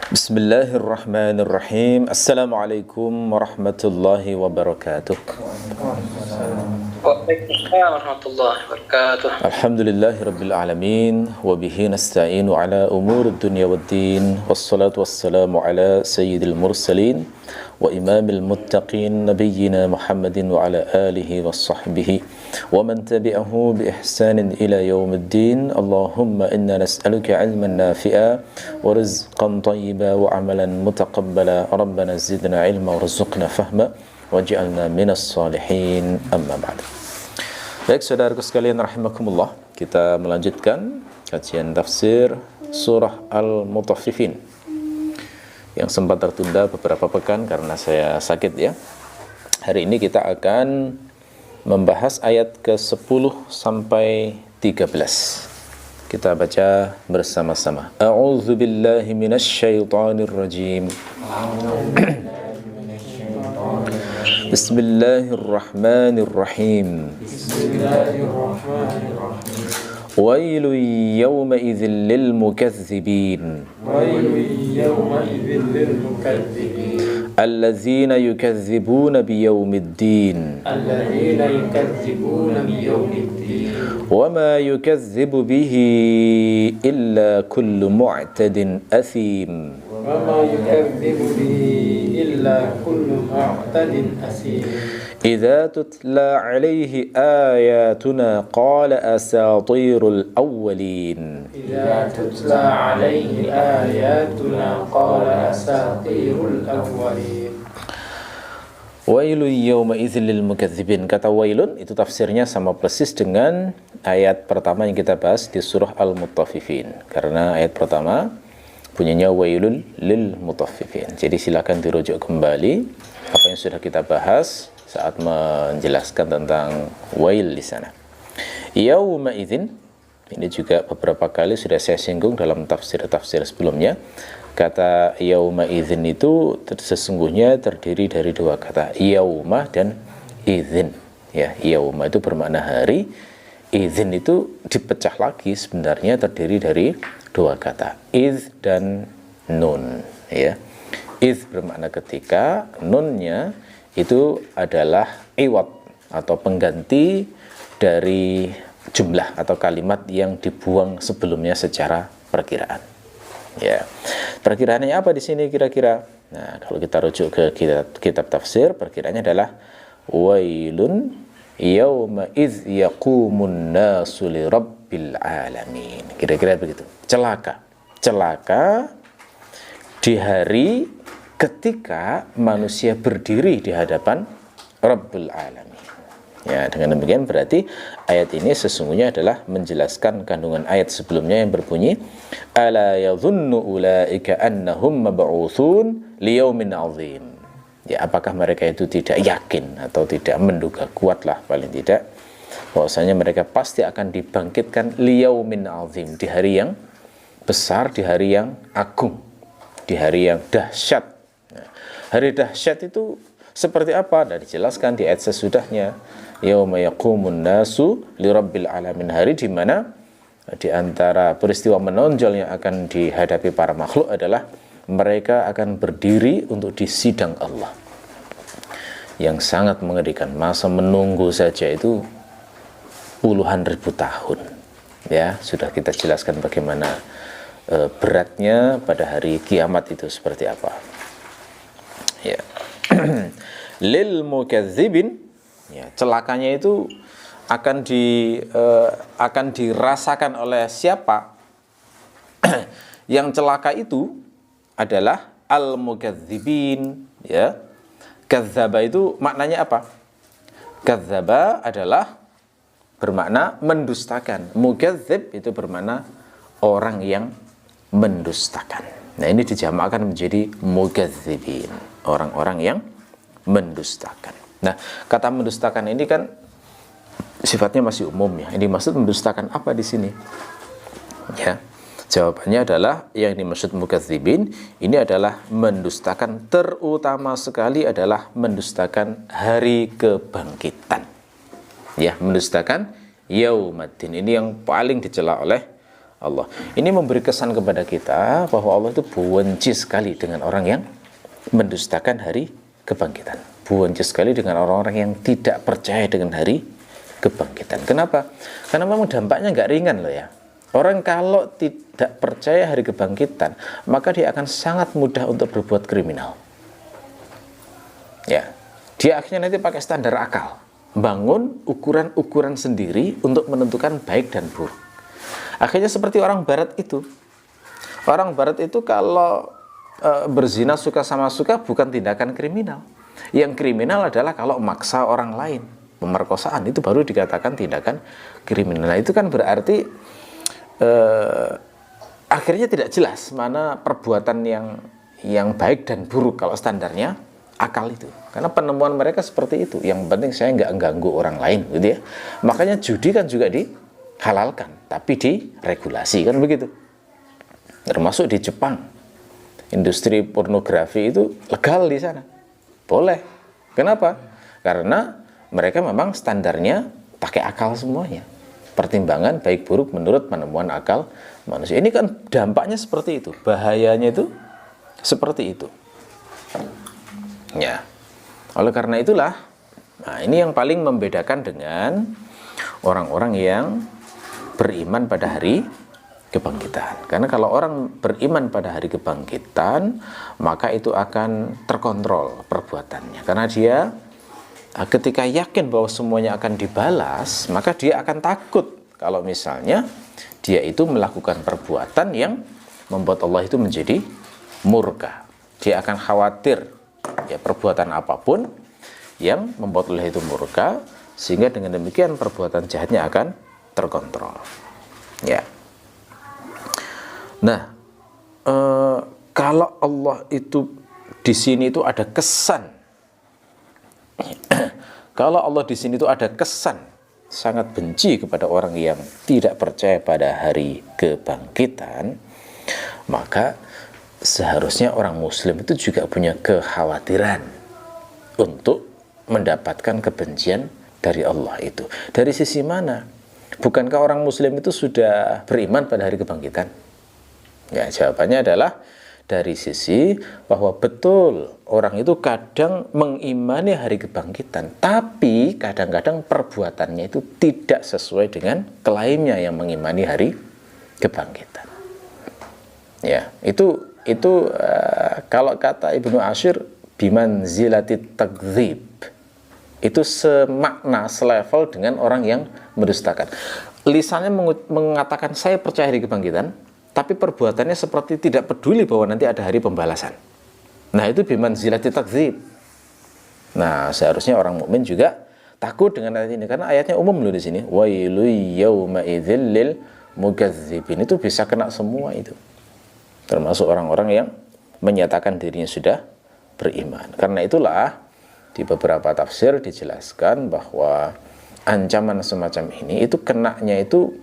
Bismillahirrahmanirrahim. Assalamualaikum warahmatullahi wabarakatuh. Waalaikumsalam warahmatullahi wabarakatuh. Alhamdulillahi rabbil alamin wa bihi nasta'inu ala umuri dunya waddin wassalatu wassalamu ala sayyidil mursalin wa imamil muttaqin nabiyyina Muhammadin wa ala alihi wa sahbihi wa man tabi'ahu bi ihsanin ila yaumiddin. Allahumma inna nas'aluka ilman nafi'a wa rizqan tayyiba wa amalan mutaqabbala. Rabbana zidna ilma warzuqna fahma waj'alna minas salihin. Amma ba'd. Baik saudaraku sekalian rahimakumullah, kita melanjutkan kajian tafsir surah Al-Mutaffifin yang sempat tertunda beberapa pekan karena saya sakit ya. Hari ini kita akan membahas ayat ke-10 sampai 13. Kita baca bersama-sama. A'udzu billahi minasyaitonir rajim. Bismillahirrahmanirrahim. ويل يومئذ للمكذبين الذين يكذبون بيوم الدين وما يكذب به إلا كل معتد أثيم إذا تتلى عليه آياتنا قال أساطير الأولين Wailun yawma idzil lil mukadzibin. Kata wailun itu tafsirnya sama persis dengan ayat pertama yang kita bahas di surah Al-Mutaffifin. Karena ayat pertama bunyinya wailun lil mutaffifin. Jadi silakan dirujuk kembali apa yang sudah kita bahas saat menjelaskan tentang wail di sana. Yauma idzin ini juga beberapa kali sudah saya singgung dalam tafsir-tafsir sebelumnya. Kata yauma idzin itu sesungguhnya terdiri dari dua kata, yauma dan idzin. Ya, yauma itu bermakna hari, idzin itu dipecah lagi sebenarnya terdiri dari dua kata, idz dan nun. Ya, idz bermakna ketika, nunnya itu adalah iwad atau pengganti dari jumlah atau kalimat yang dibuang sebelumnya secara perkiraan. Ya, perkiraannya apa di sini kira-kira? Nah, kalau kita rujuk ke kitab tafsir, perkiraannya adalah wailun yauma idz yaqumun nasu li rabbil alamin. Kira-kira begitu. Celaka di hari ketika manusia berdiri di hadapan Rabbul Alamin. Ya, dengan demikian berarti ayat ini sesungguhnya adalah menjelaskan kandungan ayat sebelumnya yang berbunyi ala yadhunnu ulaika annahum mab'utsun liyaumin 'adzim. Ya, apakah mereka itu tidak yakin atau tidak menduga kuatlah paling tidak bahwasanya mereka pasti akan dibangkitkan liyaumin 'adzim, di hari yang besar, di hari yang agung, di hari yang dahsyat. Nah, hari dahsyat itu seperti apa? Dan dijelaskan di ayat sesudahnya. Yauma yaqumun nasu li rabbil alamin, hari di mana di antara peristiwa menonjol yang akan dihadapi para makhluk adalah mereka akan berdiri untuk disidang Allah. Yang sangat mengerikan, masa menunggu saja itu puluhan ribu tahun. Ya, sudah kita jelaskan bagaimana beratnya pada hari kiamat itu seperti apa. Ya. Lil mukadzibin, ya, celakanya itu akan dirasakan oleh siapa? Yang celaka itu adalah al-mukadzibin, ya. Kadzdzaba itu maknanya apa? Kadzdzaba adalah bermakna mendustakan. Mukadzib itu bermakna orang yang mendustakan. Nah, ini dijamakkan menjadi mukadzibin, orang-orang yang mendustakan. Nah, kata mendustakan ini kan sifatnya masih umum ya. Ini maksud mendustakan apa di sini? Ya, jawabannya adalah yang dimaksud mukadzibin ini adalah mendustakan, terutama sekali adalah mendustakan hari kebangkitan. Ya, mendustakan yaumaddin. Ini yang paling dicela oleh Allah. Ini memberi kesan kepada kita bahwa Allah itu benci sekali dengan orang yang mendustakan hari kebangkitan. Benci sekali dengan orang-orang yang tidak percaya dengan hari kebangkitan. Kenapa? Karena memang dampaknya nggak ringan loh ya. Orang kalau tidak percaya hari kebangkitan, maka dia akan sangat mudah untuk berbuat kriminal. Ya, dia akhirnya nanti pakai standar akal, bangun ukuran-ukuran sendiri untuk menentukan baik dan buruk. Akhirnya seperti orang barat itu. Orang barat itu kalau berzina suka sama suka bukan tindakan kriminal. Yang kriminal adalah kalau maksa orang lain. Pemerkosaan itu baru dikatakan tindakan kriminal. Nah, itu kan berarti akhirnya tidak jelas mana perbuatan yang baik dan buruk kalau standarnya akal itu. Karena penemuan mereka seperti itu. Yang penting saya nggak ganggu orang lain, gitu ya. Makanya judi kan juga dihalalkan, tapi diregulasi, kan begitu. Termasuk di Jepang, industri pornografi itu legal di sana, boleh. Kenapa? Karena mereka memang standarnya pakai akal semuanya. Pertimbangan baik buruk menurut penemuan akal manusia. Ini kan dampaknya seperti itu, bahayanya itu seperti itu. Ya, oleh karena itulah, nah ini yang paling membedakan dengan orang-orang yang beriman pada hari kebangkitan. Karena kalau orang beriman pada hari kebangkitan, maka itu akan terkontrol perbuatannya. Karena dia ketika yakin bahwa semuanya akan dibalas, maka dia akan takut kalau misalnya dia itu melakukan perbuatan yang membuat Allah itu menjadi murka. Dia akan khawatir ya perbuatan apapun yang membuat Allah itu murka, sehingga dengan demikian perbuatan jahatnya akan terkontrol. Ya. Nah, kalau Allah itu di sini itu ada kesan. Kalau Allah di sini itu ada kesan sangat benci kepada orang yang tidak percaya pada hari kebangkitan, maka seharusnya orang muslim itu juga punya kekhawatiran untuk mendapatkan kebencian dari Allah itu. Dari sisi mana? Bukankah orang muslim itu sudah beriman pada hari kebangkitan? Ya, jawabannya adalah dari sisi bahwa betul orang itu kadang mengimani hari kebangkitan, tapi kadang-kadang perbuatannya itu tidak sesuai dengan klaimnya yang mengimani hari kebangkitan. Ya, itu kalau kata Ibnu Ashir bimanzilatit takdzib, itu semakna, selevel dengan orang yang mendustakan. Lisannya mengatakan saya percaya hari kebangkitan, tapi perbuatannya seperti tidak peduli bahwa nanti ada hari pembalasan. Nah, itu bimanzilatit takdzib. Nah, seharusnya orang mukmin juga takut dengan ayat ini, karena ayatnya umum loh di sini. Wailu yauma idzil lil mukadzibin. Itu bisa kena semua itu. Termasuk orang-orang yang menyatakan dirinya sudah beriman. Karena itulah di beberapa tafsir dijelaskan bahwa ancaman semacam ini itu kenanya itu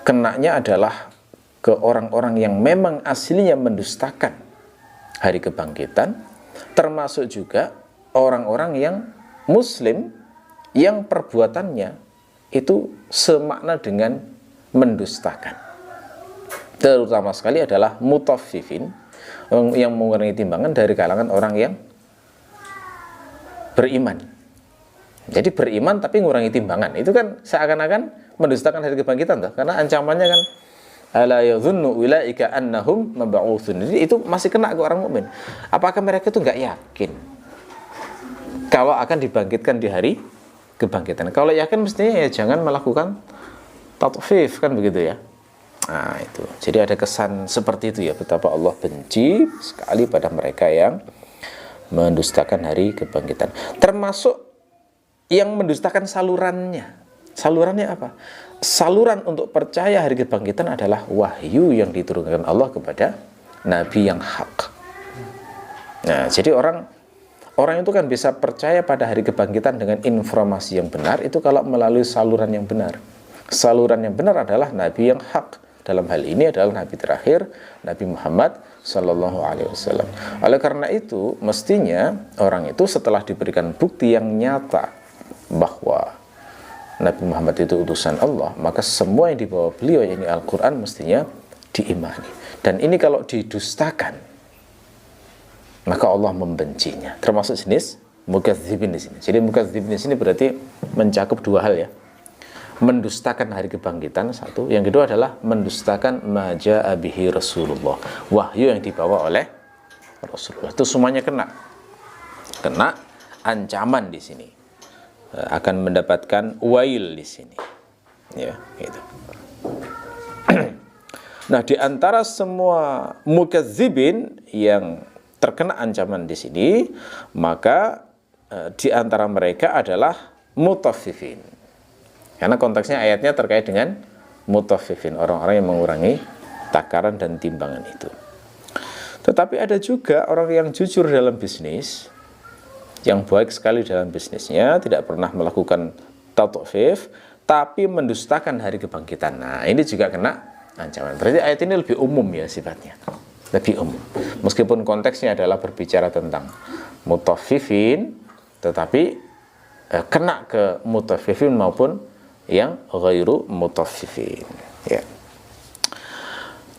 kenanya adalah ke orang-orang yang memang aslinya mendustakan hari kebangkitan, termasuk juga orang-orang yang muslim yang perbuatannya itu semakna dengan mendustakan. Terutama sekali adalah mutaffifin, yang mengurangi timbangan dari kalangan orang yang beriman. Jadi beriman tapi mengurangi timbangan, itu kan seakan-akan mendustakan hari kebangkitan tuh, karena ancamannya kan ala yadhunnu ulaika annahum mab'utsun. Jadi itu masih kena ke orang mukmin. Apakah mereka itu nggak yakin kalau akan dibangkitkan di hari kebangkitan? Kalau yakin mestinya ya jangan melakukan tatfif, kan begitu ya. Nah, itu. Jadi ada kesan seperti itu ya, betapa Allah benci sekali pada mereka yang mendustakan hari kebangkitan. Termasuk yang mendustakan salurannya. Salurannya apa? Saluran untuk percaya hari kebangkitan adalah wahyu yang diturunkan Allah kepada nabi yang hak. Nah, jadi orang itu kan bisa percaya pada hari kebangkitan dengan informasi yang benar itu kalau melalui saluran yang benar. Saluran yang benar adalah nabi yang hak. Dalam hal ini adalah nabi terakhir, Nabi Muhammad Sallallahu Alaihi Wasallam. Oleh karena itu, mestinya orang itu setelah diberikan bukti yang nyata bahwa Nabi Muhammad itu utusan Allah, maka semua yang dibawa beliau, yakni Al-Quran, mestinya diimani. Dan ini kalau didustakan, maka Allah membencinya. Termasuk jenis mukadzibin di sini. Jadi mukadzibin di sini berarti mencakup dua hal ya. Mendustakan hari kebangkitan satu, yang kedua adalah mendustakan ma jaa bihi Rasulullah, wahyu yang dibawa oleh Rasulullah. Itu semuanya kena ancaman di sini, akan mendapatkan wail di sini, ya gitu. Nah, di antara semua mukadzibin yang terkena ancaman di sini, maka di antara mereka adalah mutaffifin. Karena konteksnya ayatnya terkait dengan mutaffifin, orang-orang yang mengurangi takaran dan timbangan itu. Tetapi ada juga orang yang jujur dalam bisnis, yang baik sekali dalam bisnisnya, tidak pernah melakukan tatfif, tapi mendustakan hari kebangkitan. Nah, ini juga kena ancaman. Berarti ayat ini lebih umum ya sifatnya, lebih umum. Meskipun konteksnya adalah berbicara tentang mutaffifin, tetapi kena ke mutaffifin maupun yang ghairu mutaffifin, ya.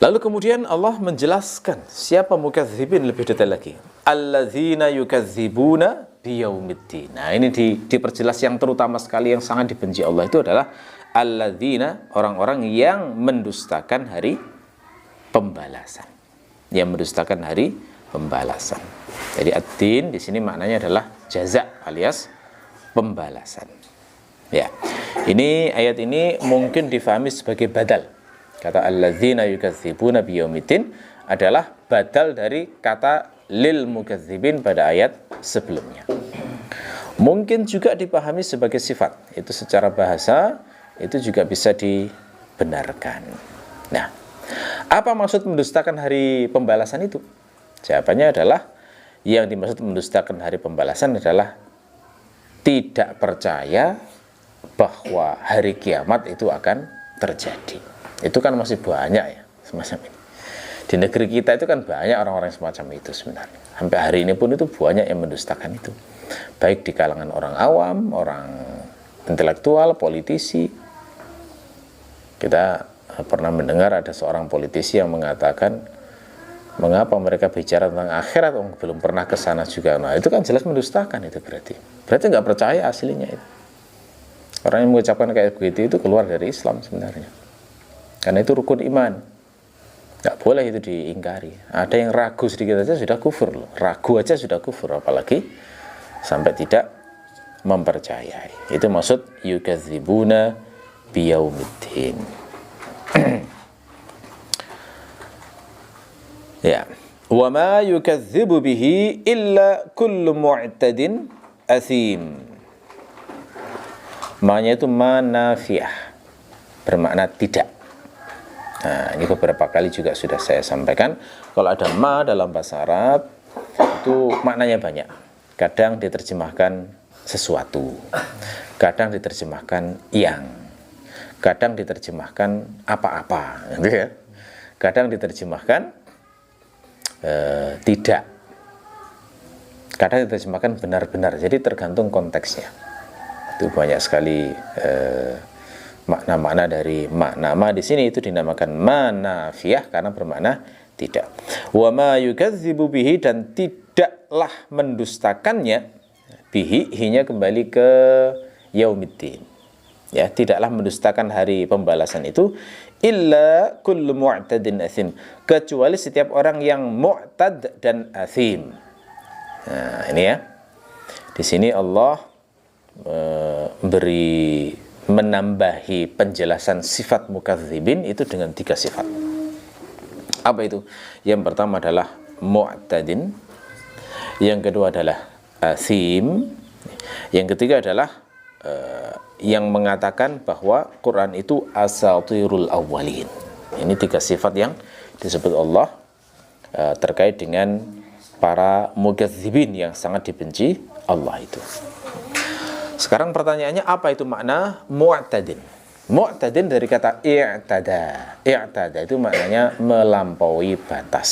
Lalu kemudian Allah menjelaskan siapa mukadzibin lebih detail lagi. Alladzina yukadzibuna biyaumiddin. Nah, ini diperjelas yang terutama sekali, yang sangat dibenci Allah itu adalah alladzina, orang-orang yang mendustakan hari pembalasan. Yang mendustakan hari pembalasan. Jadi ad-din di sini maknanya adalah jaza alias pembalasan. Ya. Ini ayat ini mungkin difahami sebagai badal. Kata alladzina yukadzibuna biyaumiddin adalah badal dari kata lil mukadzibin pada ayat sebelumnya. Mungkin juga dipahami sebagai sifat. Itu secara bahasa itu juga bisa dibenarkan. Nah, apa maksud mendustakan hari pembalasan itu? Jawabannya adalah yang dimaksud mendustakan hari pembalasan adalah tidak percaya bahwa hari kiamat itu akan terjadi. Itu kan masih banyak ya semacam ini. Di negeri kita itu kan banyak orang-orang semacam itu sebenarnya. Sampai hari ini pun itu banyak yang mendustakan itu. Baik di kalangan orang awam, orang intelektual, politisi. Kita pernah mendengar ada seorang politisi yang mengatakan, mengapa mereka bicara tentang akhirat, belum pernah ke sana juga. Nah, itu kan jelas mendustakan itu berarti. Berarti nggak percaya aslinya itu. Orang yang mengucapkan kayak begitu itu keluar dari Islam sebenarnya. Karena itu rukun iman. Nggak boleh itu diingkari. Ada yang ragu sedikit aja sudah kufur loh. Ragu aja sudah kufur, apalagi sampai tidak mempercayai. Itu maksud yukadzibuna biyaumiddin. Ya. Wa ma yukadzibu bihi illa kullu mu'tadin athim. Ma-nya itu manafiyah, bermakna tidak. Nah, ini beberapa kali juga sudah saya sampaikan. Kalau ada ma dalam bahasa Arab itu maknanya banyak. Kadang diterjemahkan sesuatu, kadang diterjemahkan yang, kadang diterjemahkan apa-apa, gitu ya. Kadang diterjemahkan tidak, kadang diterjemahkan benar-benar. Jadi tergantung konteksnya. Itu banyak sekali makna-makna dari makna ma di sini itu dinamakan manafiyah karena bermakna tidak. Wa ma yukadzibu bihi, dan tidaklah mendustakannya, bihi hinya kembali ke yaumiddin. Ya, tidaklah mendustakan hari pembalasan itu illa kullu mu'tadin athim, kecuali setiap orang yang mu'tad dan athim. Nah, ini ya. Di sini Allah menambahi penjelasan sifat mukadzibin itu dengan 3 sifat. Apa itu? Yang pertama adalah mu'tadin, yang kedua adalah athim, yang ketiga adalah yang mengatakan bahwa Quran itu asatirul awwalin. Ini 3 sifat yang disebut Allah terkait dengan para mukadzibin yang sangat dibenci Allah itu. Sekarang pertanyaannya, apa itu makna mu'tadin? Mu'tadin dari kata i'tada. I'tada itu maknanya melampaui batas.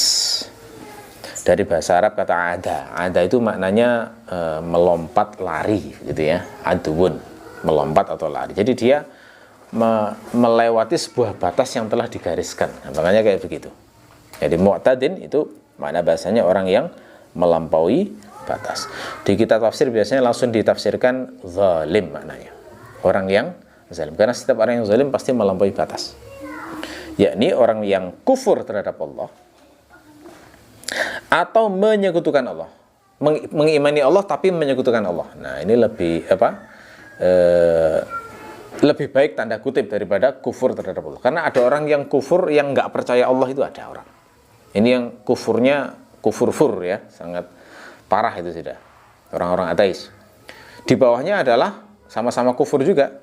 Dari bahasa Arab kata ada. Ada itu maknanya melompat lari gitu ya. Aduun. melompat atau lari. Jadi dia melewati sebuah batas yang telah digariskan. Nah, makanya kayak begitu. Jadi mu'tadin itu makna bahasanya orang yang melampaui batas. Di kitab tafsir biasanya langsung ditafsirkan zalim maknanya. Orang yang zalim. Karena setiap orang yang zalim pasti melampaui batas. Yakni orang yang kufur terhadap Allah atau menyekutukan Allah. Mengimani Allah tapi menyekutukan Allah. Nah, ini lebih lebih baik tanda kutip daripada kufur terhadap Allah. Karena ada orang yang kufur yang nggak percaya Allah, itu ada orang. Ini yang kufurnya kufur ya, sangat parah itu sudah. Orang-orang ateis. Di bawahnya adalah sama-sama kufur juga,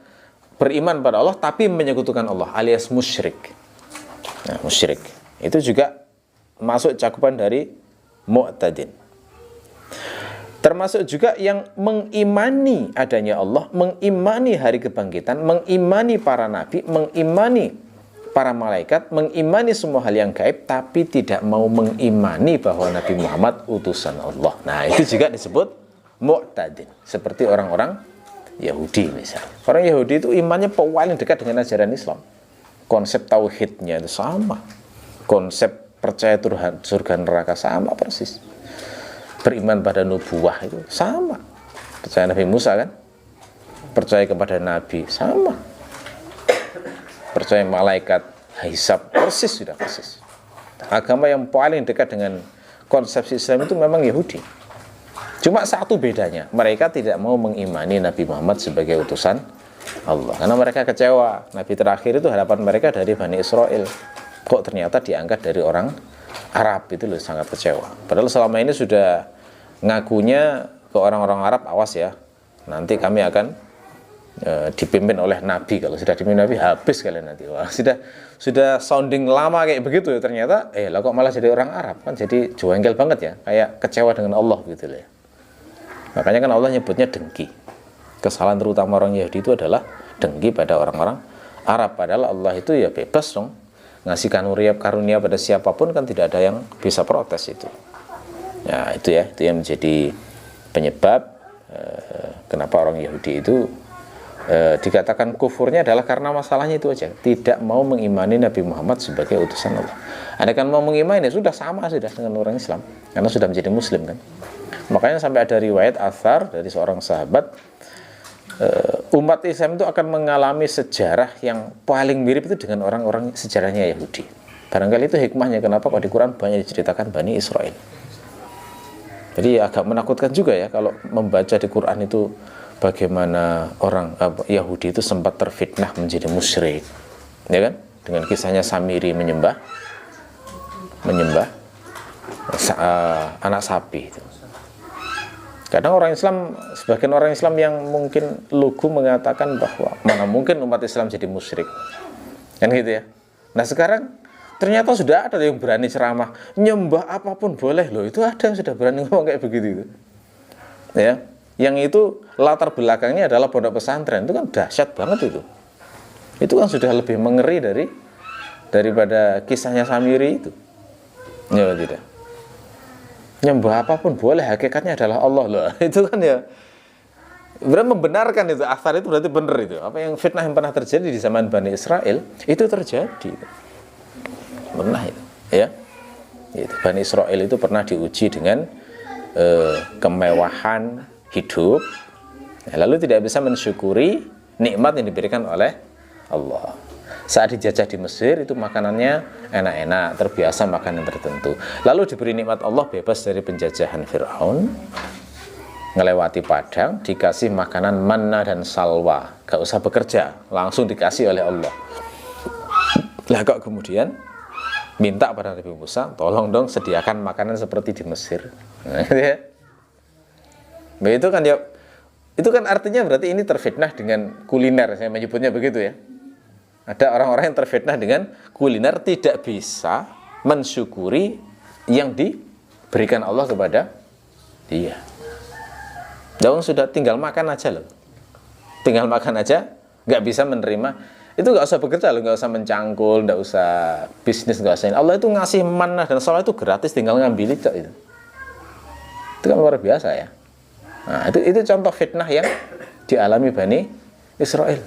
beriman pada Allah tapi menyekutukan Allah, alias musyrik. Nah, musyrik itu juga masuk cakupan dari mu'tadin. Termasuk juga yang mengimani adanya Allah, mengimani hari kebangkitan, mengimani para nabi, mengimani para malaikat, mengimani semua hal yang gaib, tapi tidak mau mengimani bahwa Nabi Muhammad utusan Allah. Nah, itu juga disebut mu'tadin. Seperti orang-orang Yahudi misalnya. Orang Yahudi itu imannya paling dekat dengan ajaran Islam. Konsep tauhidnya itu sama. Konsep percaya Tuhan, surga neraka sama persis. Beriman pada nubuah itu sama. Percaya Nabi Musa kan? Percaya kepada Nabi sama. Percaya malaikat, hisab, persis sudah persis. Agama yang paling dekat dengan konsepsi Islam itu memang Yahudi. Cuma satu bedanya, mereka tidak mau mengimani Nabi Muhammad sebagai utusan Allah. Karena mereka kecewa. Nabi terakhir itu harapan mereka dari Bani Israel. Kok ternyata diangkat dari orang Arab, itu loh, sangat kecewa. Padahal selama ini sudah ngakunya ke orang-orang Arab, awas ya, nanti kami akan dipimpin oleh Nabi. Kalau sudah dipimpin Nabi, habis kalian nanti. Wah, sudah sounding lama kayak begitu ya. Ternyata lah kok malah jadi orang Arab, kan jadi jengkel banget ya, kayak kecewa dengan Allah gitu loh ya. Makanya kan Allah nyebutnya dengki. Kesalahan terutama orang Yahudi itu adalah dengki pada orang-orang Arab. Padahal Allah itu ya bebas dong, ngasih karunia pada siapapun, kan tidak ada yang bisa protes itu. Ya itu ya, itu yang menjadi penyebab kenapa orang Yahudi itu dikatakan kufurnya adalah karena masalahnya itu aja, tidak mau mengimani Nabi Muhammad sebagai utusan Allah. Andaikan mau mengimani, sudah sama sudah dengan orang Islam, karena sudah menjadi Muslim kan. Makanya sampai ada riwayat athar dari seorang sahabat, umat Islam itu akan mengalami sejarah yang paling mirip itu dengan orang-orang sejarahnya Yahudi. Barangkali itu hikmahnya kenapa kok di Quran banyak diceritakan Bani Israel. Jadi agak menakutkan juga ya kalau membaca di Quran itu bagaimana orang Yahudi itu sempat terfitnah menjadi musyrik, ya kan? Dengan kisahnya Samiri menyembah anak sapi itu. Kadang orang Islam, sebagian orang Islam yang mungkin lugu mengatakan bahwa mana mungkin umat Islam jadi musyrik, kan gitu ya. Nah sekarang ternyata sudah ada yang berani ceramah, nyembah apapun boleh loh. Itu ada yang sudah berani ngomong kayak begitu itu. Ya, yang itu latar belakangnya adalah pondok pesantren, itu kan dahsyat banget itu. Itu kan sudah lebih mengeri daripada kisahnya Samiri itu. Ya tidak. Nyembah apapun boleh, hakikatnya adalah Allah loh. Itu kan ya berarti membenarkan itu, athar itu berarti benar itu. Apa yang fitnah yang pernah terjadi di zaman Bani Israel itu terjadi. Pernah itu, ya. Itu Bani Israel itu pernah diuji dengan kemewahan hidup, lalu tidak bisa mensyukuri nikmat yang diberikan oleh Allah. Saat dijajah di Mesir itu makanannya enak-enak, terbiasa makan yang tertentu. Lalu diberi nikmat Allah, bebas dari penjajahan Fir'aun, ngelewati padang, dikasih makanan manna dan salwa, gak usah bekerja, langsung dikasih oleh Allah. Lah kok kemudian minta pada Nabi Musa, tolong dong sediakan makanan seperti di Mesir. Nah, ya. Itu kan ya, itu kan artinya berarti ini terfitnah dengan kuliner, saya menyebutnya begitu ya. Ada orang-orang yang terfitnah dengan kuliner, tidak bisa mensyukuri yang diberikan Allah kepada dia. Jangan sudah tinggal makan aja loh, tinggal makan aja, nggak bisa menerima. Itu nggak usah bekerja loh, nggak usah mencangkul, nggak usah bisnis, nggak usah. Allah itu ngasih manna dan salwa itu gratis, tinggal ngambil itu. Itu kan luar biasa ya. Nah, itu contoh fitnah yang dialami Bani Israel.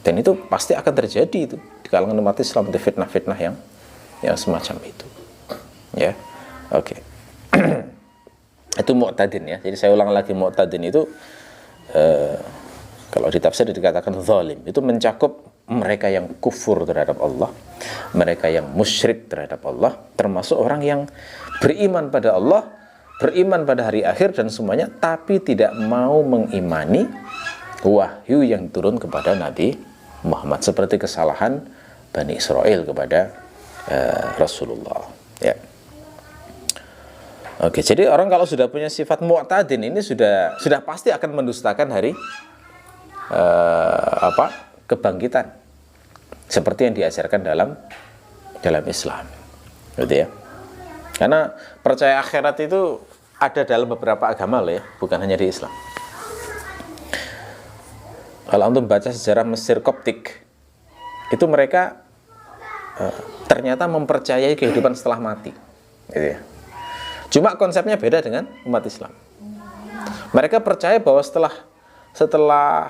Dan itu pasti akan terjadi itu di kalangan umat Islam, di fitnah-fitnah yang semacam itu. Ya, oke. Itu mu'tadin ya. Jadi saya ulang lagi, mu'tadin itu kalau di tafsir dikatakan zalim, itu mencakup mereka yang kufur terhadap Allah, mereka yang musyrik terhadap Allah, termasuk orang yang beriman pada Allah, beriman pada hari akhir dan semuanya, tapi tidak mau mengimani wahyu yang turun kepada Nabi Muhammad, seperti kesalahan Bani Israel kepada Rasulullah. Ya. Oke, jadi orang kalau sudah punya sifat mu'tadin ini sudah pasti akan mendustakan hari kebangkitan, seperti yang diajarkan dalam Islam, gitu ya. Karena percaya akhirat itu ada dalam beberapa agama loh ya, bukan hanya di Islam. Kalau untuk baca sejarah Mesir Koptik, itu mereka ternyata mempercayai kehidupan setelah mati, gitu ya. Cuma konsepnya beda dengan umat Islam. Mereka percaya bahwa setelah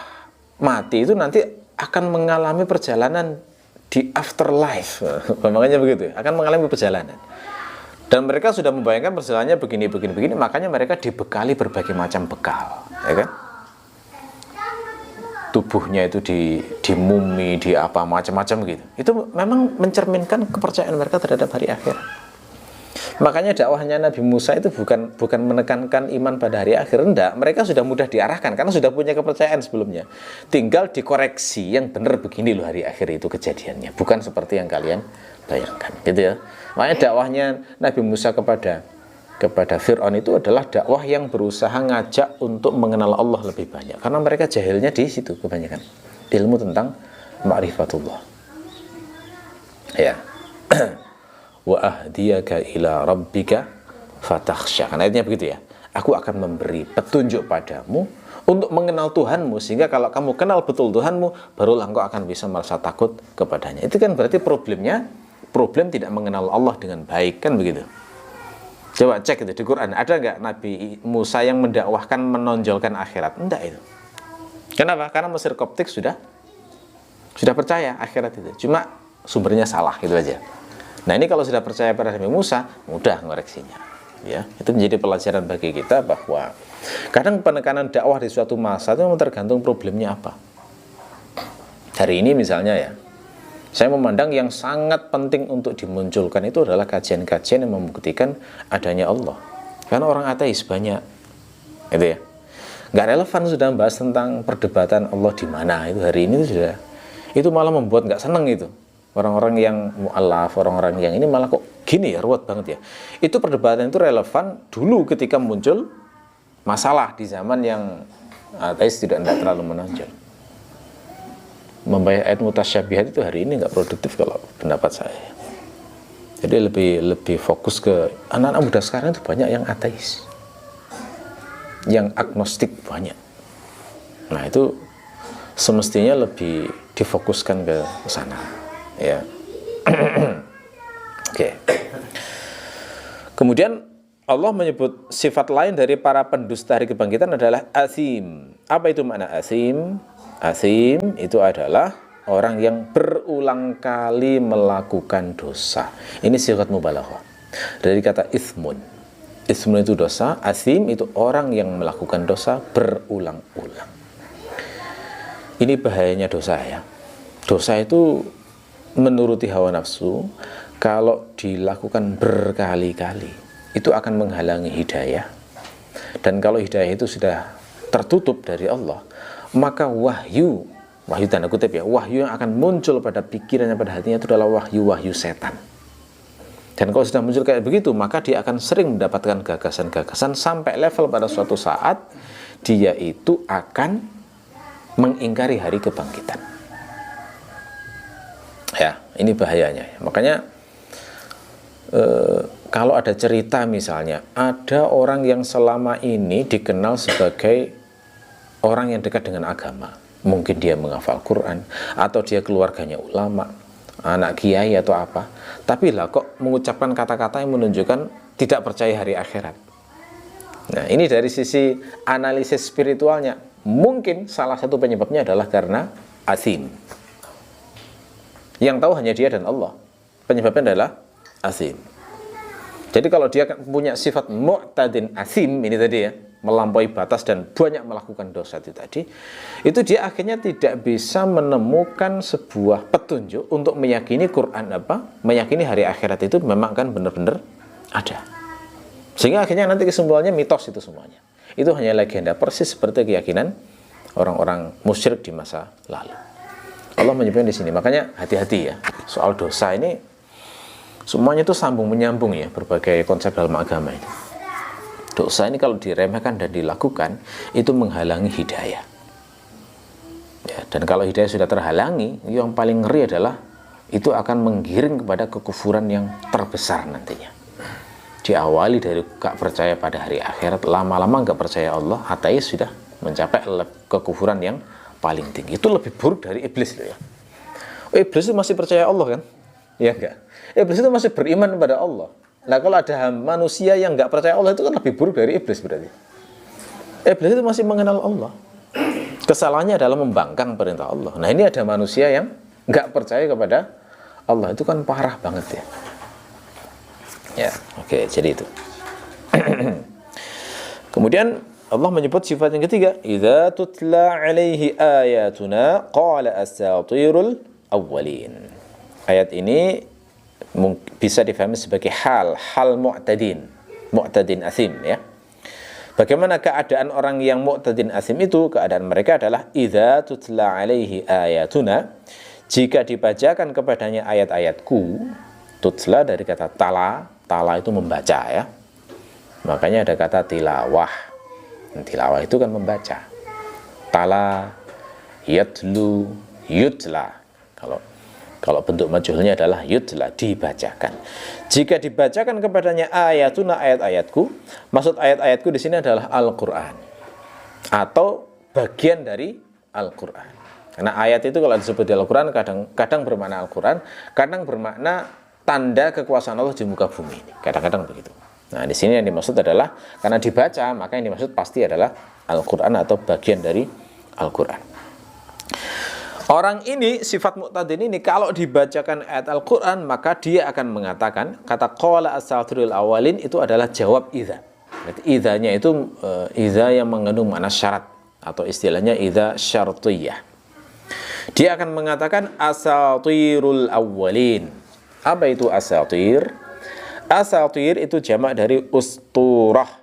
mati itu nanti akan mengalami perjalanan di afterlife. Makanya begitu ya, akan mengalami perjalanan. Dan mereka sudah membayangkan perjalanannya begini, makanya mereka dibekali berbagai macam bekal, ya kan? Tubuhnya itu di mumi, di apa macam-macam gitu. Itu memang mencerminkan kepercayaan mereka terhadap hari akhir. Makanya dakwahnya Nabi Musa itu bukan menekankan iman pada hari akhir, enggak. Mereka sudah mudah diarahkan karena sudah punya kepercayaan sebelumnya. Tinggal dikoreksi yang benar, begini loh hari akhir itu kejadiannya, bukan seperti yang kalian bayangkan, gitu ya. Makanya dakwahnya Nabi Musa kepada Fir'aun itu adalah dakwah yang berusaha ngajak untuk mengenal Allah lebih banyak, karena mereka jahilnya di situ kebanyakan, ilmu tentang ma'rifatullah. Ya. Wa ahdiyaka ila rabbika fatakhsha. Kan ayatnya begitu ya. Aku akan memberi petunjuk padamu untuk mengenal Tuhanmu, sehingga kalau kamu kenal betul Tuhanmu, barulah engkau akan bisa merasa takut kepadanya. Itu kan berarti problem tidak mengenal Allah dengan baik, kan begitu. Coba cek itu di Quran, ada nggak Nabi Musa yang mendakwahkan menonjolkan akhirat? Enggak itu. Kenapa? Karena Mesir Koptik sudah percaya akhirat itu. Cuma sumbernya salah, gitu aja. Nah, ini kalau sudah percaya pada Nabi Musa, mudah ngoreksinya. Ya, itu menjadi pelajaran bagi kita bahwa kadang penekanan dakwah di suatu masa itu memang tergantung problemnya apa. Hari ini misalnya ya, saya memandang yang sangat penting untuk dimunculkan itu adalah kajian-kajian yang membuktikan adanya Allah. Karena orang ateis banyak, gitu ya. Nggak relevan sudah membahas tentang perdebatan Allah di mana itu hari ini itu malah membuat nggak seneng itu. Orang-orang yang mu'alaf, orang-orang yang ini malah kok gini ya, ruwet banget ya. Itu perdebatan itu relevan dulu ketika muncul masalah di zaman yang ateis tidak terlalu menonjol. Membayar ayat mutasyabihat itu hari ini nggak produktif kalau pendapat saya. Jadi lebih fokus ke anak-anak muda sekarang itu banyak yang ateis, yang agnostik banyak. Nah itu semestinya lebih difokuskan ke sana. Ya, oke. Kemudian Allah menyebut sifat lain dari para pendusta hari kebangkitan adalah asim. Apa itu makna asim? Asim itu adalah orang yang berulang kali melakukan dosa. Ini sigat mubalaghah dari kata ismun. Ismun itu dosa, asim itu orang yang melakukan dosa berulang-ulang. Ini bahayanya dosa ya. Dosa itu menuruti hawa nafsu, kalau dilakukan berkali-kali itu akan menghalangi hidayah. Dan kalau hidayah itu sudah tertutup dari Allah, maka wahyu tanda kutip ya, wahyu yang akan muncul pada pikirannya, pada hatinya itu adalah wahyu setan. Dan kalau sudah muncul kayak begitu, maka dia akan sering mendapatkan gagasan-gagasan sampai level pada suatu saat dia itu akan mengingkari hari kebangkitan. Ya, ini bahayanya. Makanya kalau ada cerita misalnya, ada orang yang selama ini dikenal sebagai orang yang dekat dengan agama. Mungkin dia menghafal Quran, atau dia keluarganya ulama, anak kiai atau apa. Tapi lah kok mengucapkan kata-kata yang menunjukkan tidak percaya hari akhirat. Nah, ini dari sisi analisis spiritualnya. mungkin salah satu penyebabnya adalah karena asim. Yang tahu hanya dia dan Allah. Penyebabnya adalah asim. Jadi kalau dia punya sifat mu'tadin asim ini tadi ya, melampaui batas dan banyak melakukan dosa itu dia akhirnya tidak bisa menemukan sebuah petunjuk untuk meyakini Quran meyakini hari akhirat itu memang kan benar-benar ada. Sehingga akhirnya nanti kesimpulannya mitos itu semuanya. Itu hanya legenda, persis seperti keyakinan orang-orang musyrik di masa lalu. Allah menyebutkan di sini, makanya hati-hati ya soal dosa ini. Semuanya itu sambung menyambung ya, berbagai konsep dalam agama itu. Dosa ini kalau diremehkan dan dilakukan itu menghalangi hidayah. Ya, dan kalau hidayah sudah terhalangi, yang paling ngeri adalah itu akan menggiring kepada kekufuran yang terbesar nantinya. Diawali dari gak percaya pada hari akhirat, lama-lama gak percaya Allah, ateis sudah mencapai kekufuran yang paling tinggi. Itu lebih buruk dari iblis loh ya. Iblis itu masih percaya Allah kan? Ya enggak. Iblis itu masih beriman kepada Allah. Nah kalau ada manusia yang nggak percaya Allah itu kan lebih buruk dari iblis berarti. Iblis itu masih mengenal Allah. Kesalahannya adalah membangkang perintah Allah. Nah ini ada manusia yang nggak percaya kepada Allah, itu kan parah banget ya. Ya, oke, jadi itu. Kemudian Allah menyebut sifat yang ketiga, idza tutla alaihi ayatuna qala asatirul awwalin. Ayat ini bisa difahami sebagai hal mu'tadin asim ya. Bagaimana keadaan orang yang mu'tadin asim itu? Keadaan mereka adalah idza tutla alaihi ayatuna, jika dibacakan kepadanya ayat-ayatku. Tutla dari kata tala itu membaca ya. Makanya ada kata tilawah. Tilawah itu kan membaca. Tala, yatlu, yutla. Kalau bentuk majhulnya adalah yutla, dibacakan. Jika dibacakan kepadanya ayatuna, ayat-ayatku, maksud ayat-ayatku di sini adalah Al-Qur'an atau bagian dari Al-Qur'an. Karena ayat itu kalau disebut di Al-Qur'an kadang bermakna Al-Qur'an, kadang bermakna tanda kekuasaan Allah di muka bumi ini. Kadang-kadang begitu. Nah, di sini yang dimaksud adalah karena dibaca, maka yang dimaksud pasti adalah Al-Qur'an atau bagian dari Al-Qur'an. Orang ini, sifat mu'tadin ini, kalau dibacakan ayat Al-Quran, maka dia akan mengatakan, kata qala asatirul awalin itu adalah jawab idza. Idzanya itu idza yang mengandung makna syarat, atau istilahnya idza syartiyah. Dia akan mengatakan asatirul awalin. Apa itu asatir? Asatir itu jamak dari usturah.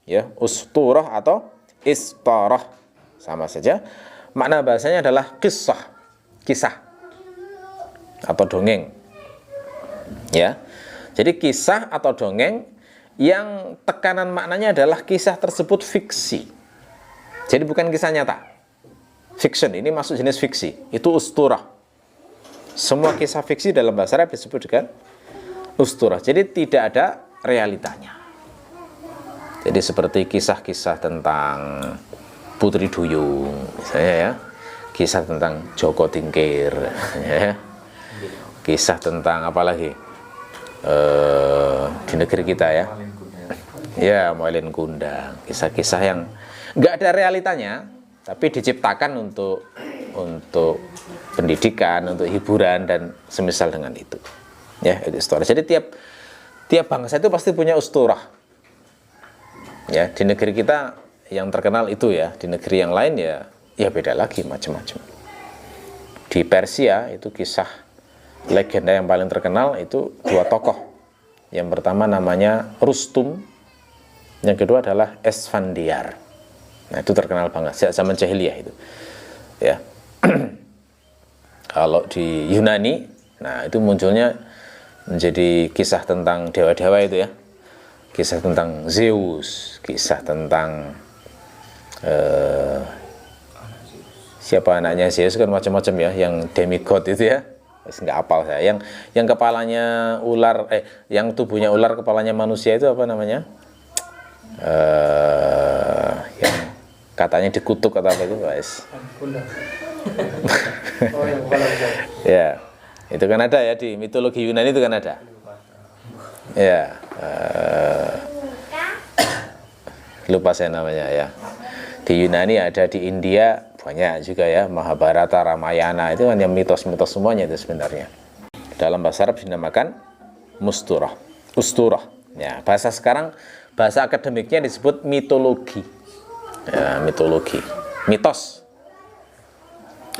Ya, usturah atau istarah. Sama saja. Makna bahasanya adalah kisah atau dongeng. Ya. Jadi kisah atau dongeng yang tekanan maknanya adalah kisah tersebut fiksi. Jadi bukan kisah nyata. Fiction, ini masuk jenis fiksi. Itu usturah. Semua kisah fiksi dalam bahasa Arab disebut dengan usturah. Jadi tidak ada realitanya. Jadi seperti kisah-kisah tentang Putri Duyung, misalnya ya, kisah tentang Joko Tingkir, ya, kisah tentang apa lagi di negeri kita ya, ya Moelin Kundang, kisah-kisah yang nggak ada realitanya, tapi diciptakan untuk pendidikan, untuk hiburan dan semisal dengan itu, ya itu usturah. Jadi tiap bangsa itu pasti punya usturah, ya di negeri kita yang terkenal itu ya, di negeri yang lain ya beda lagi, macam-macam. Di Persia itu kisah legenda yang paling terkenal itu dua tokoh. Yang pertama namanya Rustum, yang kedua adalah Esfandiar. Nah itu terkenal banget sejak zaman jahiliyah itu. Ya. Kalau di Yunani, nah itu munculnya menjadi kisah tentang dewa-dewa itu ya. Kisah tentang Zeus, kisah tentang siapa anaknya Zeus kan macam-macam ya, yang demigod itu ya, nggak hafal saya. Yang kepalanya ular, yang tubuhnya ular, kepalanya manusia itu apa namanya? Yang katanya dikutuk atau apa itu, guys? Ya, itu kan ada ya di mitologi Yunani itu kan ada. Ya, lupa saya namanya ya. Di Yunani ada, di India banyak juga ya, Mahabharata, Ramayana, itu hanya mitos-mitos semuanya itu sebenarnya. Dalam bahasa Arab dinamakan musturah, usturah. Ya, bahasa sekarang, bahasa akademiknya disebut mitologi. Ya, mitologi, mitos,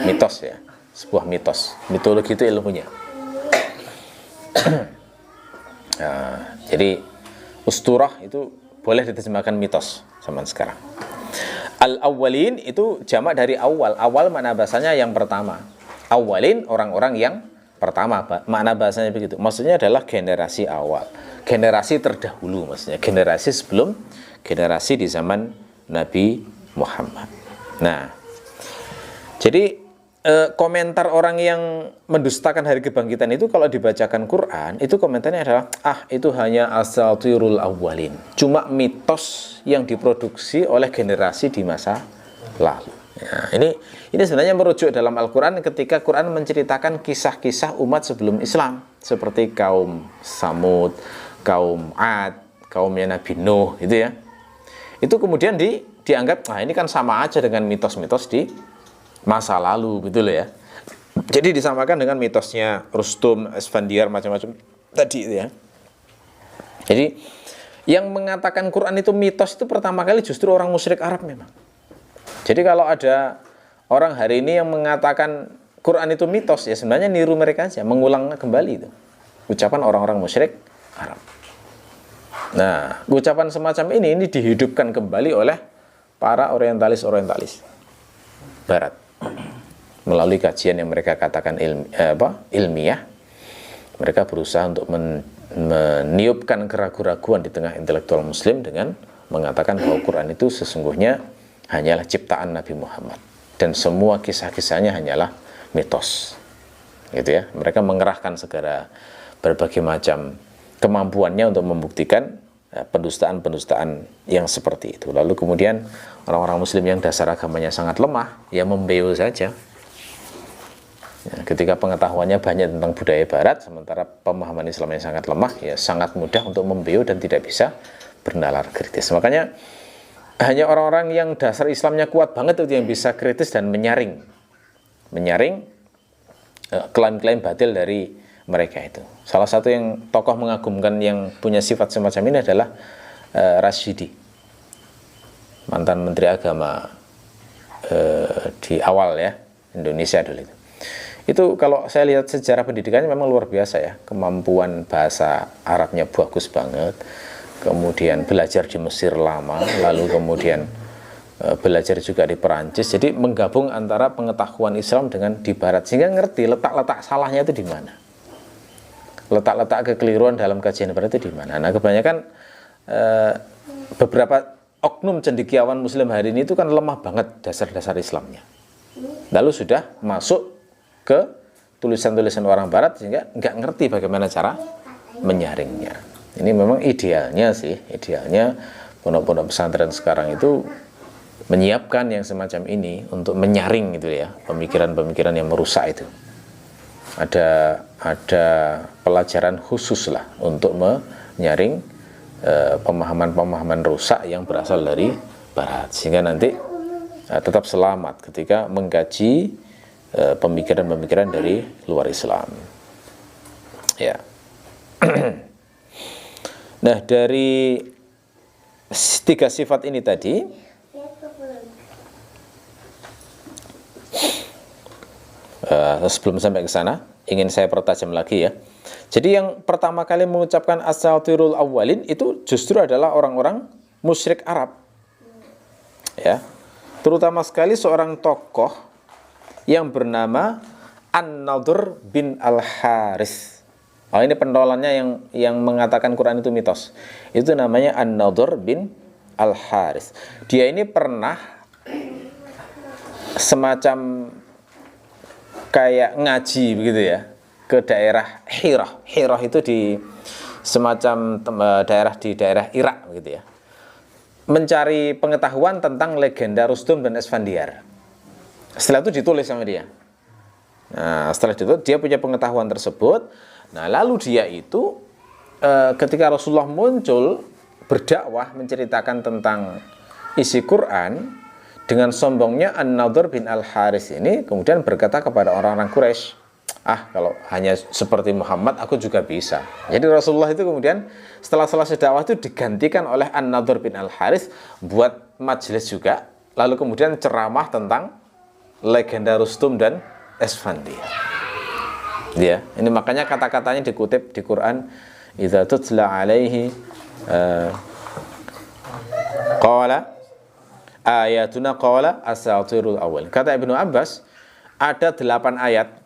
mitos ya, sebuah mitos. Mitologi itu ilmunya. Nah, jadi usturah itu boleh diterjemahkan mitos zaman sekarang. Al-awwalin itu jamak dari awal. Awal makna bahasanya yang pertama. Awwalin orang-orang yang pertama. Makna bahasanya begitu. Maksudnya adalah generasi awal. Generasi terdahulu maksudnya. Generasi sebelum generasi di zaman Nabi Muhammad. Nah, jadi komentar orang yang mendustakan hari kebangkitan itu kalau dibacakan Quran, itu komentarnya adalah itu hanya asatirul awwalin, cuma mitos yang diproduksi oleh generasi di masa lalu. Ya, ini sebenarnya merujuk dalam Al-Quran ketika Quran menceritakan kisah-kisah umat sebelum Islam seperti kaum Samud, kaum Ad, kaumnya Nabi Nuh, gitu ya. Itu kemudian dianggap ini kan sama aja dengan mitos-mitos di masa lalu, gitu loh ya. Jadi disamakan dengan mitosnya Rustum, Esfandiar, macam-macam tadi itu ya. Jadi yang mengatakan Quran itu mitos itu pertama kali justru orang musyrik Arab memang. Jadi kalau ada orang hari ini yang mengatakan Quran itu mitos, ya sebenarnya niru mereka aja, mengulang kembali itu ucapan orang-orang musyrik Arab. Nah, ucapan semacam ini dihidupkan kembali oleh para orientalis Barat melalui kajian yang mereka katakan ilmiah. Mereka berusaha untuk meniupkan keraguan-raguan di tengah intelektual Muslim dengan mengatakan bahwa Quran itu sesungguhnya hanyalah ciptaan Nabi Muhammad dan semua kisah-kisahnya hanyalah mitos, gitu ya. Mereka mengerahkan segala berbagai macam kemampuannya untuk membuktikan pendustaan-pendustaan yang seperti itu. Lalu kemudian orang-orang Muslim yang dasar agamanya sangat lemah, ya membeu saja. Ya, ketika pengetahuannya banyak tentang budaya Barat, sementara pemahaman Islamnya sangat lemah, ya sangat mudah untuk membeu dan tidak bisa bernalar kritis. Makanya hanya orang-orang yang dasar Islamnya kuat banget itu yang bisa kritis dan menyaring klaim-klaim batil dari mereka itu. Salah satu yang tokoh mengagumkan yang punya sifat semacam ini adalah Rasyidi, mantan Menteri Agama di awal ya Indonesia dulu itu. Itu kalau saya lihat sejarah pendidikannya memang luar biasa ya, kemampuan bahasa Arabnya bagus banget, kemudian belajar di Mesir lama, lalu kemudian belajar juga di Perancis. Jadi menggabung antara pengetahuan Islam dengan di Barat sehingga ngerti letak-letak salahnya itu di mana, letak-letak kekeliruan dalam kajian Barat itu di mana. Nah, kebanyakan beberapa oknum cendekiawan Muslim hari ini itu kan lemah banget dasar-dasar Islamnya, lalu sudah masuk ke tulisan-tulisan orang Barat sehingga nggak ngerti bagaimana cara menyaringnya. Ini memang idealnya sih, idealnya pondok-pondok pesantren sekarang itu menyiapkan yang semacam ini untuk menyaring gitu ya, pemikiran-pemikiran yang merusak itu. Ada pelajaran khusus lah untuk menyaring pemahaman-pemahaman rusak yang berasal dari Barat, sehingga nanti tetap selamat ketika mengkaji pemikiran-pemikiran dari luar Islam. Ya. Nah, dari tiga sifat ini tadi, sebelum sampai ke sana, ingin saya pertajam lagi ya. Jadi yang pertama kali mengucapkan asatirul awwalin itu justru adalah orang-orang musyrik Arab. Ya. Terutama sekali seorang tokoh yang bernama An-Nadhr bin Al-Harith. Ini pentolannya yang mengatakan Quran itu mitos. Itu namanya An-Nadhr bin Al-Harith. Dia ini pernah semacam kayak ngaji begitu ya ke daerah Hirah. Hirah itu di semacam daerah di daerah Irak begitu ya. Mencari pengetahuan tentang legenda Rustum dan Esfandiar. Setelah itu ditulis sama dia. Nah, setelah itu dia punya pengetahuan tersebut. Nah, lalu dia itu ketika Rasulullah muncul berdakwah menceritakan tentang isi Quran, dengan sombongnya An-Nadhr bin Al-Harits ini kemudian berkata kepada orang-orang Quraisy, kalau hanya seperti Muhammad aku juga bisa. Jadi Rasulullah itu kemudian setelah selesai dakwah itu digantikan oleh An-Nadhr bin Al-Harits buat majelis juga, lalu kemudian ceramah tentang legenda Rustum dan Esfandi. Ya, ini makanya kata-katanya dikutip di Quran, idza tutla alaihi qala ayatuna qala asatirul awal. Kata Ibnu Abbas, ada 8 ayat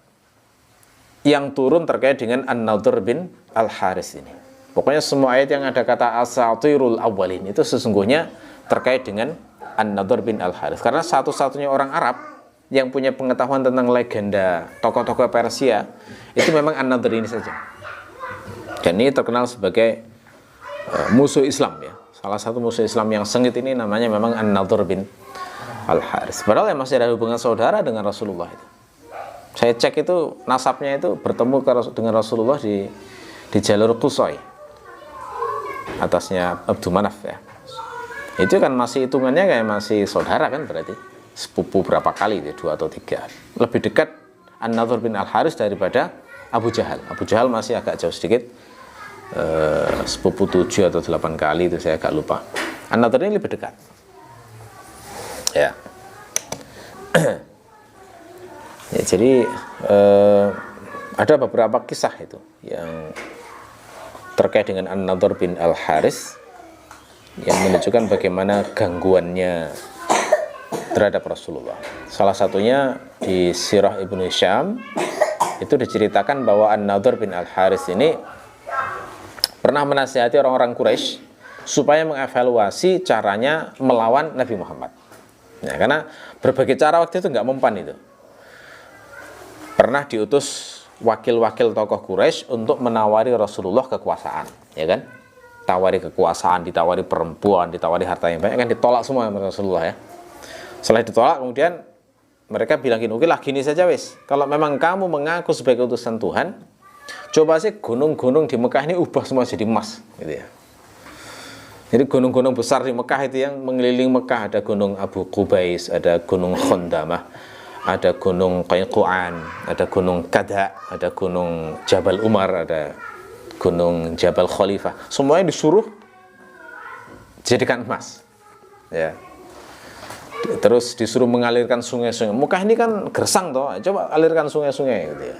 yang turun terkait dengan An-Nadhr bin Al-Harits ini. Pokoknya semua ayat yang ada kata asatirul awalin itu sesungguhnya terkait dengan An-Nadhr bin Al-Harits. Karena satu-satunya orang Arab yang punya pengetahuan tentang legenda tokoh-tokoh Persia itu memang An-Nadhr ini saja. Dan ini terkenal sebagai musuh Islam ya. Salah satu musuh Islam yang sengit ini namanya memang An-Nadhr bin Al-Harits. Padahal yang masih ada hubungan saudara dengan Rasulullah itu. Saya cek itu nasabnya itu bertemu dengan Rasulullah di jalur Qusay, atasnya Abdul Manaf ya. Itu kan masih hitungannya kayak masih saudara kan, berarti sepupu berapa kali itu, 2 atau 3. Lebih dekat An-Nadhr bin Al-Harits daripada Abu Jahal. Abu Jahal masih agak jauh sedikit, sepupu 7 atau 8 kali itu saya agak lupa. An-Nadhr ini lebih dekat. Ya. Ya, jadi ada beberapa kisah itu yang terkait dengan An-Nadhr bin Al-Harits yang menunjukkan bagaimana gangguannya terhadap Rasulullah. Salah satunya di Sirah Ibnu Hisham itu diceritakan bahwa An-Nadhr bin Al-Harits ini pernah menasihati orang-orang Quraisy supaya mengevaluasi caranya melawan Nabi Muhammad. Ya, karena berbagai cara waktu itu nggak mempan itu. Pernah diutus wakil-wakil tokoh Quraisy untuk menawari Rasulullah kekuasaan, ya kan? Tawari kekuasaan, ditawari perempuan, ditawari harta yang banyak, kan ditolak semua sama Rasulullah ya. Setelah ditolak kemudian mereka bilang gini, oke lah gini saja wis. Kalau memang kamu mengaku sebagai utusan Tuhan, coba sih gunung-gunung di Mekah ini ubah semua jadi emas, gitu ya. Jadi gunung-gunung besar di Mekah itu yang mengelilingi Mekah, ada gunung Abu Qubais, ada gunung Khondamah, ada gunung Qayquan, ada gunung Kada, ada gunung Jabal Umar, ada gunung Jabal Khalifah. Semuanya disuruh jadikan emas. Ya. Terus disuruh mengalirkan sungai-sungai. Mekah ini kan gersang toh, coba alirkan sungai-sungai gitu ya.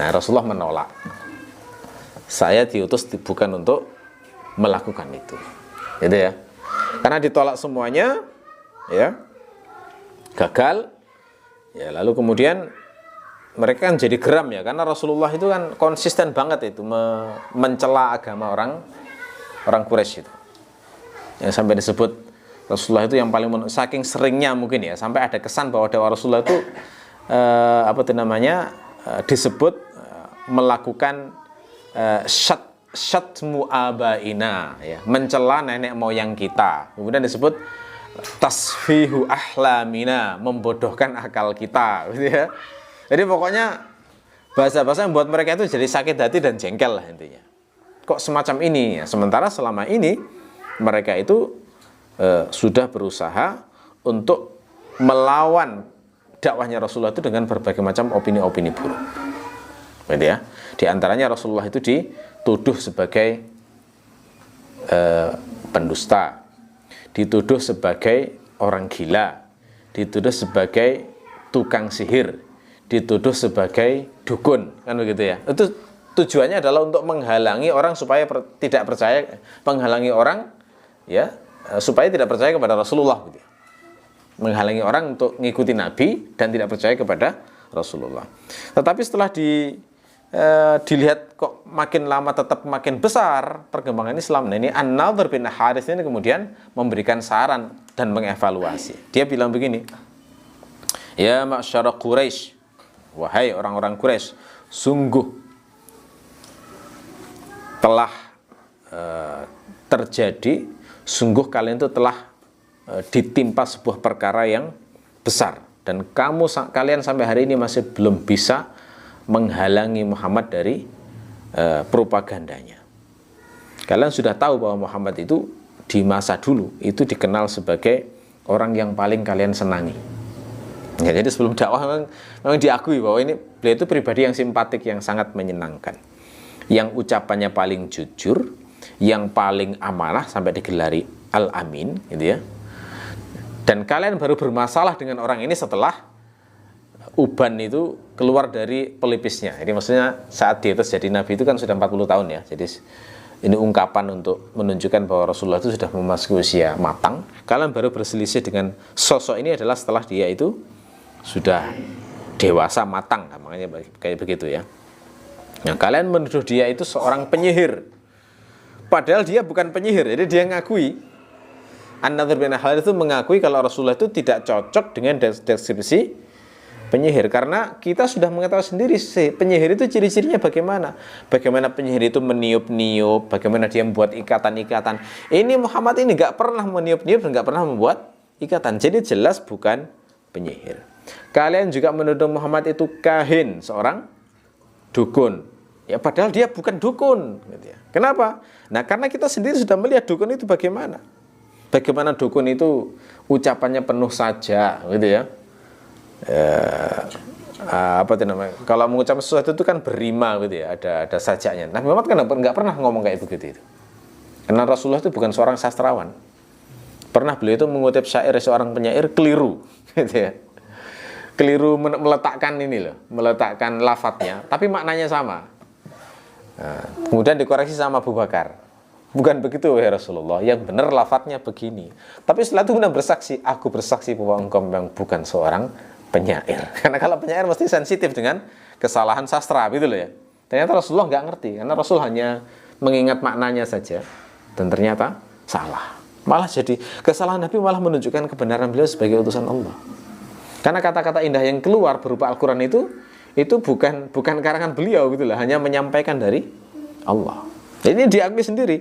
Nah, Rasulullah menolak. Saya diutus bukan untuk melakukan itu. Gitu ya. Karena ditolak semuanya, ya. Gagal. Ya, lalu kemudian mereka kan jadi geram ya, karena Rasulullah itu kan konsisten banget itu mencela agama orang Quraisy itu. Yang sampai disebut Rasulullah itu yang paling saking seringnya mungkin ya, sampai ada kesan bahwa dakwah Rasulullah itu disebut melakukan syatmu abaina ya, mencela nenek moyang kita. Kemudian disebut tasfihu ahlamina, membodohkan akal kita gitu ya. Jadi pokoknya bahasa-bahasa yang buat mereka itu jadi sakit hati dan jengkel lah intinya. Kok semacam ini ya? Sementara selama ini mereka itu sudah berusaha untuk melawan dakwahnya Rasulullah itu dengan berbagai macam opini-opini buruk. Gitu ya. Di antaranya Rasulullah itu dituduh sebagai pendusta, dituduh sebagai orang gila, dituduh sebagai tukang sihir, dituduh sebagai dukun, kan begitu ya. Itu tujuannya adalah untuk menghalangi orang supaya tidak percaya, menghalangi orang ya supaya tidak percaya kepada Rasulullah gitu ya. Menghalangi orang untuk mengikuti Nabi dan tidak percaya kepada Rasulullah. Tetapi setelah dilihat kok makin lama tetap makin besar perkembangan Islam. Nah, ini An-Nadhr bin Harits ini kemudian memberikan saran dan mengevaluasi. Dia bilang begini, ya ma'syara Quraisy, wahai orang-orang Quraisy, sungguh telah terjadi, sungguh kalian itu telah ditimpa sebuah perkara yang besar, dan kalian sampai hari ini masih belum bisa menghalangi Muhammad dari propagandanya. Kalian sudah tahu bahwa Muhammad itu di masa dulu itu dikenal sebagai orang yang paling kalian senangi. Ya, jadi sebelum dakwah memang diakui bahwa ini beliau itu pribadi yang simpatik, yang sangat menyenangkan, yang ucapannya paling jujur, yang paling amanah sampai digelari Al-Amin, gitu ya. Dan kalian baru bermasalah dengan orang ini setelah uban itu keluar dari pelipisnya. Jadi maksudnya saat dia terjadi Nabi itu kan sudah 40 tahun ya. Jadi ini ungkapan untuk menunjukkan bahwa Rasulullah itu sudah memasuki usia matang. Kalian baru berselisih dengan sosok ini adalah setelah dia itu sudah dewasa matang, makanya kayak begitu ya. Nah, kalian menuduh dia itu seorang penyihir, padahal dia bukan penyihir. Jadi dia ngakui, An-Nadhr bin Al-Harits itu mengakui kalau Rasulullah itu tidak cocok dengan deskripsi penyihir, karena kita sudah mengetahui sendiri penyihir itu ciri-cirinya bagaimana. Bagaimana penyihir itu meniup-niup, bagaimana dia membuat ikatan-ikatan. Ini Muhammad ini nggak pernah meniup-niup dan nggak pernah membuat ikatan. Jadi jelas bukan penyihir. Kalian juga menuduh Muhammad itu kahin, seorang dukun. Ya padahal dia bukan dukun, gitu ya. Kenapa? Nah, karena kita sendiri sudah melihat dukun itu bagaimana. Bagaimana dukun itu ucapannya penuh saja, gitu ya. Apa itu namanya? Kalau mengucap sesuatu itu kan berima, gitu ya. Ada sajaknya. Nabi Muhammad kan nggak pernah ngomong kayak begitu itu. Karena Rasulullah itu bukan seorang sastrawan. Pernah beliau itu mengutip syair seorang penyair keliru, gitu ya. Keliru meletakkan ini loh, meletakkan lafadznya, tapi maknanya sama. Nah, kemudian dikoreksi sama Abu Bakar. Bukan begitu ya Rasulullah, yang benar lafadznya begini. Tapi setelah itu kemudian bersaksi, aku bersaksi bahwa engkau memang bukan seorang penyair. Karena kalau penyair mesti sensitif dengan kesalahan sastra, gitu loh ya. Ternyata Rasulullah nggak ngerti, karena Rasul hanya mengingat maknanya saja, dan ternyata salah. Malah jadi kesalahan Nabi malah menunjukkan kebenaran beliau sebagai utusan Allah. Karena kata-kata indah yang keluar berupa Al-Quran itu bukan karangan beliau, gitu lah, hanya menyampaikan dari Allah. Jadi ini diakui sendiri.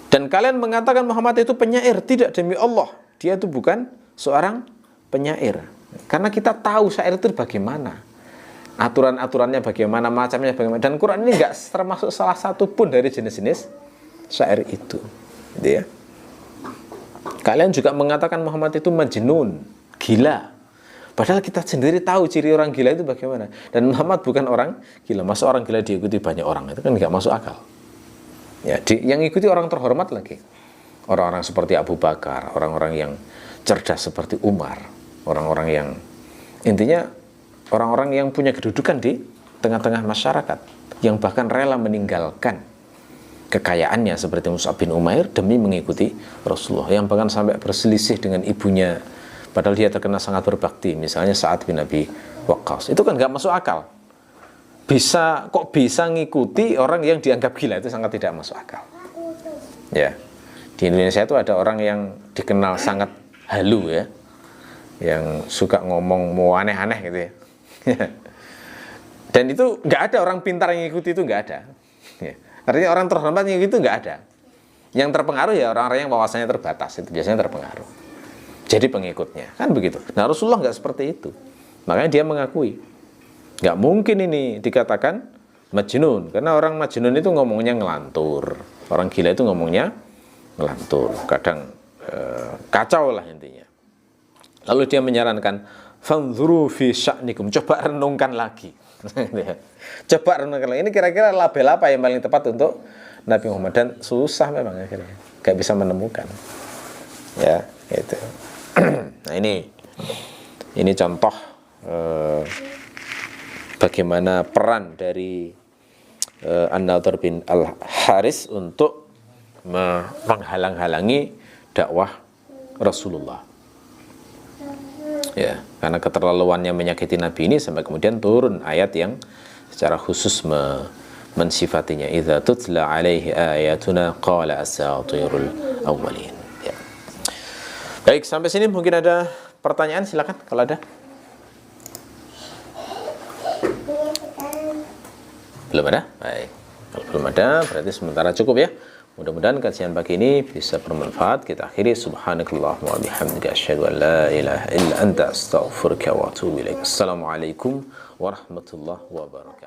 Dan kalian mengatakan Muhammad itu penyair. Tidak, demi Allah, dia itu bukan seorang penyair. Karena kita tahu syair itu bagaimana, aturan-aturannya bagaimana, macamnya bagaimana. Dan Quran ini enggak termasuk salah satu pun dari jenis-jenis syair itu, gitu ya. Kalian juga mengatakan Muhammad itu majnun, gila. Padahal kita sendiri tahu ciri orang gila itu bagaimana. Dan Muhammad bukan orang gila. Masa orang gila diikuti banyak orang, itu kan nggak masuk akal. Ya, yang ikuti orang terhormat lagi. Orang-orang seperti Abu Bakar, orang-orang yang cerdas seperti Umar, orang-orang yang intinya orang-orang yang punya kedudukan di tengah-tengah masyarakat, yang bahkan rela meninggalkan kekayaannya seperti Mus'ab bin Umair demi mengikuti Rasulullah, yang bahkan sampai berselisih dengan ibunya padahal dia terkenal sangat berbakti, misalnya Sa'ad bin Abi Waqqas. Itu kan nggak masuk akal. Kok bisa ngikuti orang yang dianggap gila, itu sangat tidak masuk akal. Ya. Di Indonesia itu ada orang yang dikenal sangat halu ya, yang suka ngomong mau aneh-aneh gitu ya. Dan itu nggak ada orang pintar yang ngikuti, itu nggak ada. Ya. Artinya orang terhormat yang itu nggak ada. Yang terpengaruh ya orang-orang yang wawasannya terbatas, itu biasanya terpengaruh. Jadi pengikutnya, kan begitu. Nah Rasulullah nggak seperti itu. Makanya dia mengakui, nggak mungkin ini dikatakan majnun, karena orang majnun itu ngomongnya ngelantur. Orang gila itu ngomongnya ngelantur, kadang kacau lah intinya. Lalu dia menyarankan, fanzuru fi sya'nikum, coba renungkan lagi. Coba renungkan lagi. Ini kira-kira label apa yang paling tepat untuk Nabi Muhammad, dan susah memang akhirnya, nggak bisa menemukan. Ya, gitu. Nah ini contoh bagaimana peran dari An-Nadhr bin Al-Harits untuk menghalang-halangi dakwah Rasulullah. Ya, karena keterlaluannya menyakiti Nabi ini sampai kemudian turun ayat yang secara khusus mensifatinya. Idza tutla alaihi ayatuna qala asatirul awwalin. Ya. Baik, sampai sini mungkin ada pertanyaan, silakan kalau ada. Belum ada? Baik. Kalau belum ada berarti sementara cukup ya. Mudah-mudahan kajian pagi ini bisa bermanfaat. Kita akhiri, subhanakallahumma wa bihamdika asyhadu an la ilaha illa anta astaghfiruka wa atubu ilaik. Assalamualaikum warahmatullahi wabarakatuh.